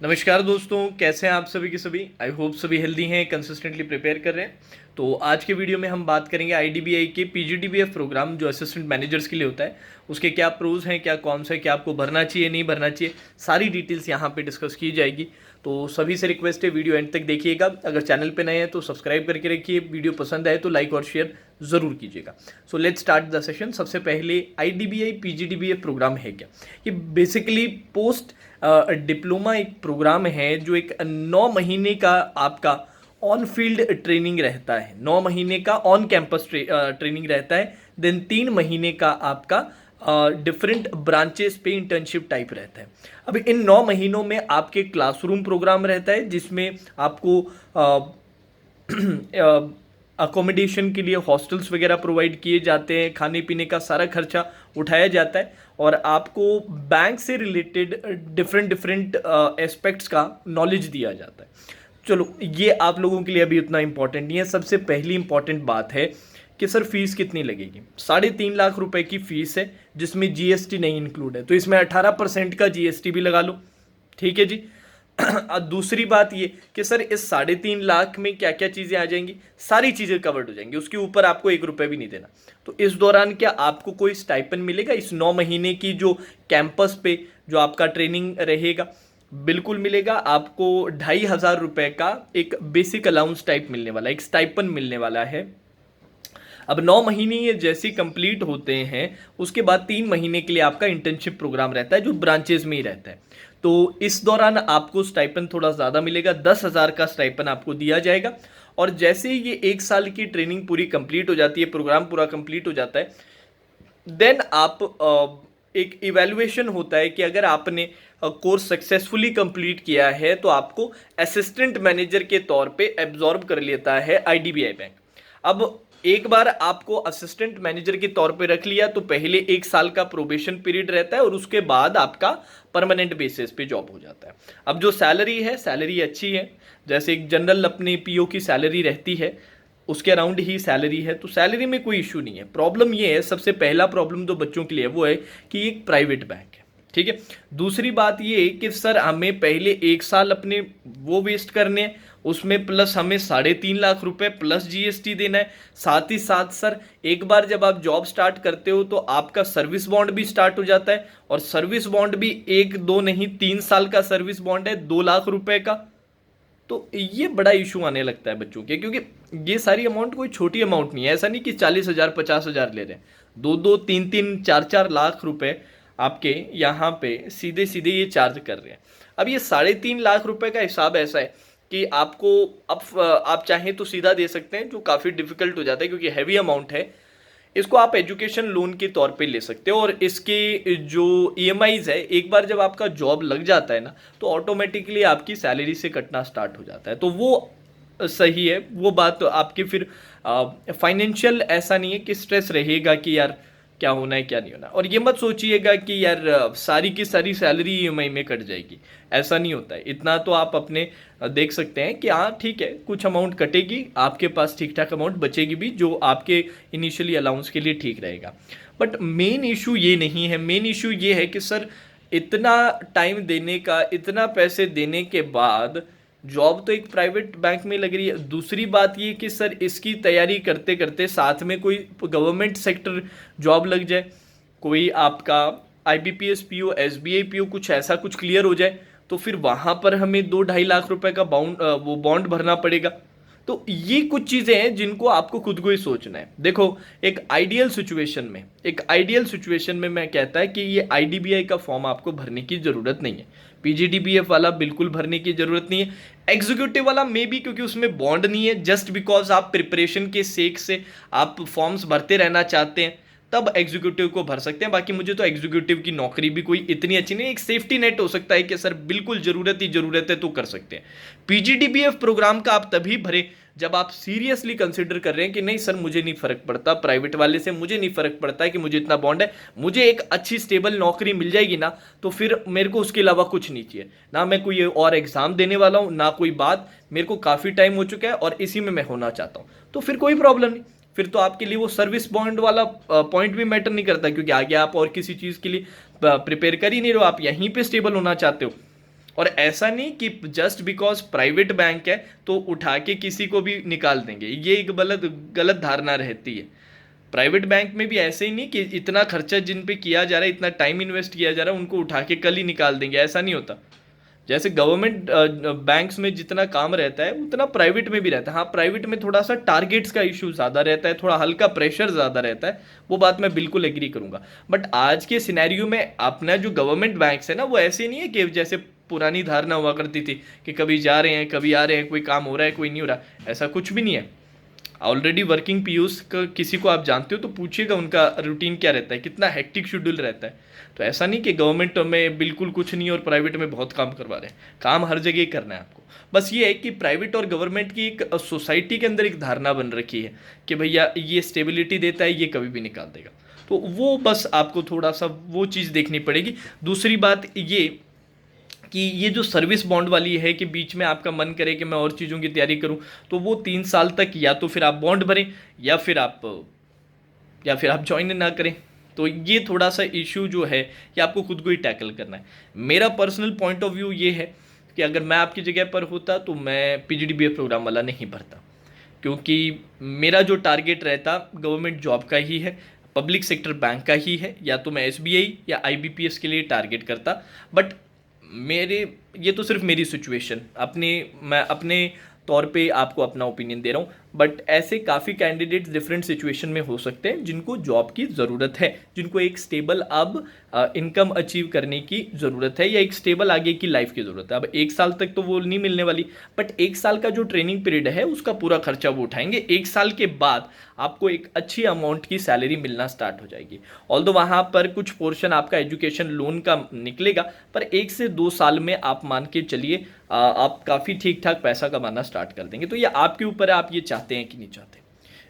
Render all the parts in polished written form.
नमस्कार दोस्तों, कैसे हैं आप सभी के सभी। आई होप सभी हेल्दी हैं, कंसिस्टेंटली प्रिपेयर कर रहे हैं। तो आज के वीडियो में हम बात करेंगे आईडीबीआई के पीजीडीबीएफ प्रोग्राम जो असिस्टेंट मैनेजर्स के लिए होता है, उसके क्या प्रोज हैं, क्या कॉन्स हैं, क्या आपको भरना चाहिए नहीं भरना चाहिए, सारी डिटेल्स यहाँ पे डिस्कस की जाएगी। तो सभी से रिक्वेस्ट है वीडियो एंड तक देखिएगा। अगर चैनल पे नए हैं तो सब्सक्राइब करके रखिए, वीडियो पसंद आए तो लाइक और शेयर ज़रूर कीजिएगा। So let's start the session. सबसे पहले आईडीबीआई पीजीडीबीएफ प्रोग्राम है क्या। ये बेसिकली पोस्ट डिप्लोमा एक प्रोग्राम है जो एक 9 महीने का आपका ऑन फील्ड ट्रेनिंग रहता है। 9 महीने का ऑन कैंपस ट्रेनिंग रहता है। देन 3 महीने का आपका डिफरेंट ब्रांचेस पे इंटर्नशिप टाइप रहता है। अब इन 9 महीनों में आपके क्लासरूम प्रोग्राम रहता है जिसमें आपको अकोमोडेशन के लिए हॉस्टल्स वगैरह प्रोवाइड किए जाते हैं, खाने पीने का सारा खर्चा उठाया जाता है और आपको बैंक से रिलेटेड डिफरेंट एस्पेक्ट्स का नॉलेज दिया जाता है। चलो, ये आप लोगों के लिए अभी उतना इंपॉर्टेंट नहीं है। सबसे पहली इंपॉर्टेंट बात है कि सर फीस कितनी लगेगी। 3.5 लाख रुपए की फीस है जिसमें जीएसटी नहीं इंक्लूड है, तो इसमें 18% का जीएसटी भी लगा लो। ठीक है जी। दूसरी बात ये कि सर इस 3.5 लाख में क्या क्या चीज़ें आ जाएंगी, सारी चीज़ें कवर्ड हो जाएंगी, उसके ऊपर आपको 1 रुपये भी नहीं देना। तो इस दौरान क्या आपको कोई स्टाइपन मिलेगा इस 9 महीने की जो कैंपस पे जो आपका ट्रेनिंग रहेगा? बिल्कुल मिलेगा। आपको 2,500 रुपये का एक बेसिक अलाउंस टाइप मिलने वाला है, एक स्टाइपन मिलने वाला है। अब 9 महीने ये जैसे कंप्लीट होते हैं उसके बाद 3 महीने के लिए आपका इंटर्नशिप प्रोग्राम रहता है जो ब्रांचेज में ही रहता है। तो इस दौरान आपको स्टाइपन थोड़ा ज़्यादा मिलेगा, 10,000 का स्टाइपन आपको दिया जाएगा। और जैसे ही ये 1 साल की ट्रेनिंग पूरी कंप्लीट हो जाती है, प्रोग्राम पूरा कंप्लीट हो जाता है, देन आप एक इवैल्यूएशन होता है कि अगर आपने कोर्स सक्सेसफुली कंप्लीट किया है तो आपको असिस्टेंट मैनेजर के तौर पे एब्जॉर्ब कर लेता है आईडीबीआई बैंक। अब एक बार आपको असिस्टेंट मैनेजर के तौर पे रख लिया तो पहले 1 साल का प्रोबेशन पीरियड रहता है और उसके बाद आपका परमानेंट बेसिस पे जॉब हो जाता है। अब जो सैलरी है, सैलरी अच्छी है। जैसे एक जनरल अपने पीओ की सैलरी रहती है उसके अराउंड ही सैलरी है, तो सैलरी में कोई इशू नहीं है। प्रॉब्लम ये है, सबसे पहला प्रॉब्लम तो बच्चों के लिए वो है कि एक प्राइवेट बैंक है। ठीक है। दूसरी बात ये कि सर हमें पहले 1 साल अपने वो वेस्ट करने हैं, उसमें प्लस हमें 3.5 लाख रुपए प्लस जीएसटी देना है। साथ ही साथ सर एक बार जब आप जॉब स्टार्ट करते हो तो आपका सर्विस बॉन्ड भी स्टार्ट हो जाता है और सर्विस बॉन्ड भी 1-2 नहीं 3 साल का सर्विस बॉन्ड है 2 लाख रुपए का। तो ये बड़ा इशू आने लगता है बच्चों के, क्योंकि ये सारी अमाउंट कोई छोटी अमाउंट नहीं है। ऐसा नहीं कि 40,000 50,000 ले रहे हैं, 2-2 3-3 4-4 लाख रुपए आपके यहाँ पे सीधे सीधे ये चार्ज कर रहे हैं। अब ये 3.5 लाख रुपए का हिसाब ऐसा है कि आपको अब आप चाहें तो सीधा दे सकते हैं, जो काफ़ी डिफिकल्ट हो जाता है क्योंकि हैवी अमाउंट है। इसको आप एजुकेशन लोन के तौर पे ले सकते हो और इसके जो ईएमआईज है, एक बार जब आपका जॉब लग जाता है ना तो ऑटोमेटिकली आपकी सैलरी से कटना स्टार्ट हो जाता है। तो वो सही है, वो बात तो आपकी फिर फाइनेंशियल ऐसा नहीं है कि स्ट्रेस रहेगा कि यार क्या होना है क्या नहीं होना। और ये मत सोचिएगा कि यार सारी की सारी सैलरी ईएमआई में कट जाएगी, ऐसा नहीं होता है। इतना तो आप अपने देख सकते हैं कि हाँ ठीक है, कुछ अमाउंट कटेगी, आपके पास ठीक ठाक अमाउंट बचेगी भी जो आपके इनिशियली अलाउंस के लिए ठीक रहेगा। बट मेन इशू ये नहीं है। मेन इशू ये है कि सर इतना टाइम देने का, इतना पैसे देने के बाद जॉब तो एक प्राइवेट बैंक में लग रही है। दूसरी बात ये कि सर इसकी तैयारी करते करते साथ में कोई गवर्नमेंट सेक्टर जॉब लग जाए, कोई आपका आईबीपीएस पीओ, एसबीआई पीओ, कुछ ऐसा कुछ क्लियर हो जाए तो फिर वहाँ पर हमें 2-2.5 लाख रुपए का वो बॉन्ड भरना पड़ेगा। तो ये कुछ चीज़ें हैं जिनको आपको खुद को ही सोचना है। देखो, एक आइडियल सिचुएशन में मैं कहता है कि ये आईडीबीआई का फॉर्म आपको भरने की ज़रूरत नहीं है। पीजीडीबीएफ वाला बिल्कुल भरने की ज़रूरत नहीं है। एग्जीक्यूटिव वाला मे भी, क्योंकि उसमें बॉन्ड नहीं है, जस्ट बिकॉज आप प्रिपरेशन के सेक से आप फॉर्म्स भरते रहना चाहते हैं तब एग्जीक्यूटिव को भर सकते हैं। बाकी मुझे तो एग्जीक्यूटिव की नौकरी भी कोई इतनी अच्छी नहीं, एक सेफ्टी नेट हो सकता है कि सर बिल्कुल ज़रूरत है तो कर सकते हैं। पीजीडीबीएफ प्रोग्राम का आप तभी भरें जब आप सीरियसली कंसिडर कर रहे हैं कि नहीं सर मुझे नहीं फ़र्क पड़ता प्राइवेट वाले से, मुझे नहीं फ़र्क पड़ता है कि मुझे इतना बॉन्ड है, मुझे एक अच्छी स्टेबल नौकरी मिल जाएगी ना तो फिर मेरे को उसके अलावा कुछ नहीं चाहिए। ना मैं कोई और एग्ज़ाम देने वाला हूँ ना कोई बात, मेरे को काफ़ी टाइम हो चुका है और इसी में मैं होना चाहता हूँ, तो फिर कोई प्रॉब्लम नहीं। फिर तो आपके लिए वो सर्विस बॉन्ड वाला पॉइंट भी मैटर नहीं करता, क्योंकि आगे आप और किसी चीज़ के लिए प्रिपेयर कर ही नहीं रहे हो, आप यहीं पे स्टेबल होना चाहते हो। और ऐसा नहीं कि जस्ट बिकॉज प्राइवेट बैंक है तो उठा के किसी को भी निकाल देंगे, ये एक गलत गलत धारणा रहती है। प्राइवेट बैंक में भी ऐसे ही नहीं कि इतना खर्चा जिन पे किया जा रहा है, इतना टाइम इन्वेस्ट किया जा रहा है, उनको उठा के कल ही निकाल देंगे, ऐसा नहीं होता। जैसे गवर्नमेंट बैंक्स में जितना काम रहता है उतना प्राइवेट में भी रहता है। हाँ, प्राइवेट में थोड़ा सा टारगेट्स का इशू ज़्यादा रहता है, थोड़ा हल्का प्रेशर ज़्यादा रहता है, वो बात मैं बिल्कुल एग्री करूंगा। बट आज के सिनेरियो में अपना जो गवर्नमेंट बैंक्स है ना, वो ऐसे नहीं है कि जैसे पुरानी धारणा हुआ करती थी कि कभी जा रहे हैं कभी आ रहे हैं, कोई काम हो रहा है कोई नहीं हो रहा, ऐसा कुछ भी नहीं है। ऑलरेडी वर्किंग पीयूष का किसी को आप जानते हो तो पूछिएगा उनका रूटीन क्या रहता है, कितना हेक्टिक शेड्यूल रहता है। तो ऐसा नहीं कि गवर्नमेंट में बिल्कुल कुछ नहीं और प्राइवेट में बहुत काम करवा रहे हैं, काम हर जगह करना है आपको। बस ये है कि प्राइवेट और गवर्नमेंट की एक सोसाइटी के अंदर एक धारणा बन रखी है कि भैया ये स्टेबिलिटी देता है, ये कभी भी निकाल देगा। तो वो बस आपको थोड़ा सा वो चीज़ देखनी पड़ेगी। दूसरी बात ये कि ये जो सर्विस बॉन्ड वाली है कि बीच में आपका मन करे कि मैं और चीज़ों की तैयारी करूं, तो वो 3 साल तक या तो फिर आप बॉन्ड भरें या फिर आप ज्वाइन ना करें। तो ये थोड़ा सा इशू जो है ये आपको खुद को ही टैकल करना है। मेरा पर्सनल पॉइंट ऑफ व्यू ये है कि अगर मैं आपकी जगह पर होता तो मैं पीजीडीबीएफ प्रोग्राम वाला नहीं भरता, क्योंकि मेरा जो टारगेट रहता गवर्नमेंट जॉब का ही है, पब्लिक सेक्टर बैंक का ही है, या तो मैं एसबीआई या आईबीपीएस के लिए टारगेट करता। बट मेरे ये तो सिर्फ मेरी सिचुएशन मैं अपने तौर पे आपको अपना ओपिनियन दे रहा हूँ। बट ऐसे काफ़ी कैंडिडेट्स डिफरेंट सिचुएशन में हो सकते हैं जिनको जॉब की ज़रूरत है, जिनको एक स्टेबल अब इनकम अचीव करने की ज़रूरत है या एक स्टेबल आगे की लाइफ की ज़रूरत है। अब 1 साल तक तो वो नहीं मिलने वाली, बट 1 साल का जो ट्रेनिंग पीरियड है उसका पूरा खर्चा वो उठाएंगे। 1 साल के बाद आपको एक अच्छी अमाउंट की सैलरी मिलना स्टार्ट हो जाएगी। ऑल्दो वहाँ पर कुछ पोर्शन आपका एजुकेशन लोन का निकलेगा, पर 1 से 2 साल में आप मान के चलिए आप काफ़ी ठीक ठाक पैसा कमाना स्टार्ट कर देंगे। तो ये आपके ऊपर है, आप ये चाहते हैं कि नहीं चाहते।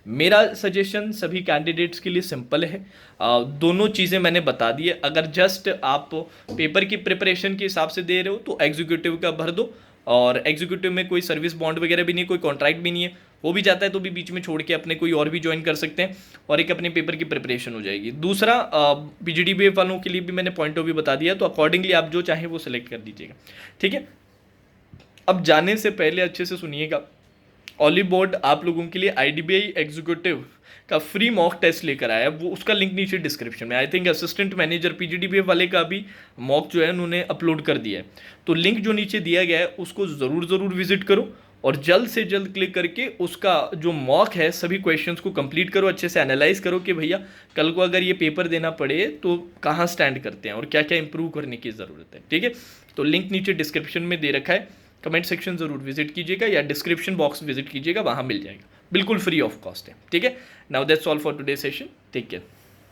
मेरा सजेशन सभी कैंडिडेट्स के लिए सिंपल है, दोनों चीज़ें मैंने बता दी है। अगर जस्ट आप पेपर की प्रिपरेशन के हिसाब से दे रहे हो तो एग्जीक्यूटिव का भर दो, और एग्जीक्यूटिव में कोई सर्विस बॉन्ड वगैरह भी नहीं, कोई कॉन्ट्रैक्ट भी नहीं है, वो भी जाता है तो भी बीच में छोड़ के अपने कोई और भी ज्वाइन कर सकते हैं और एक अपने पेपर की प्रिपरेशन हो जाएगी। दूसरा, पीजीडीबीएफ वालों के लिए भी मैंने पॉइंट ऑफ व्यू बता दिया, तो अकॉर्डिंगली आप जो चाहें वो सिलेक्ट कर दीजिएगा, ठीक है। अब जाने से पहले अच्छे से सुनिएगा, ऑली बोर्ड आप लोगों के लिए आईडीबीआई एग्जीक्यूटिव का फ्री मॉक टेस्ट लेकर आया है, वो उसका लिंक नीचे डिस्क्रिप्शन में। I think assistant manager PGDBF वाले का भी मॉक जो है उन्होंने अपलोड कर दिया है, तो लिंक जो नीचे दिया गया है उसको ज़रूर विजिट करो और जल्द से जल्द क्लिक करके उसका जो मॉक है सभी क्वेश्चंस को कंप्लीट करो, अच्छे से एनालाइज करो कि भैया कल को अगर ये पेपर देना पड़े तो कहाँ स्टैंड करते हैं और क्या क्या इंप्रूव करने की ज़रूरत है, ठीक है। तो लिंक नीचे डिस्क्रिप्शन में दे रखा है, कमेंट सेक्शन ज़रूर विजिट कीजिएगा या डिस्क्रिप्शन बॉक्स विजिट कीजिएगा, वहाँ मिल जाएगा, बिल्कुल फ्री ऑफ कॉस्ट है, ठीक है। Now that's all for today session, take care.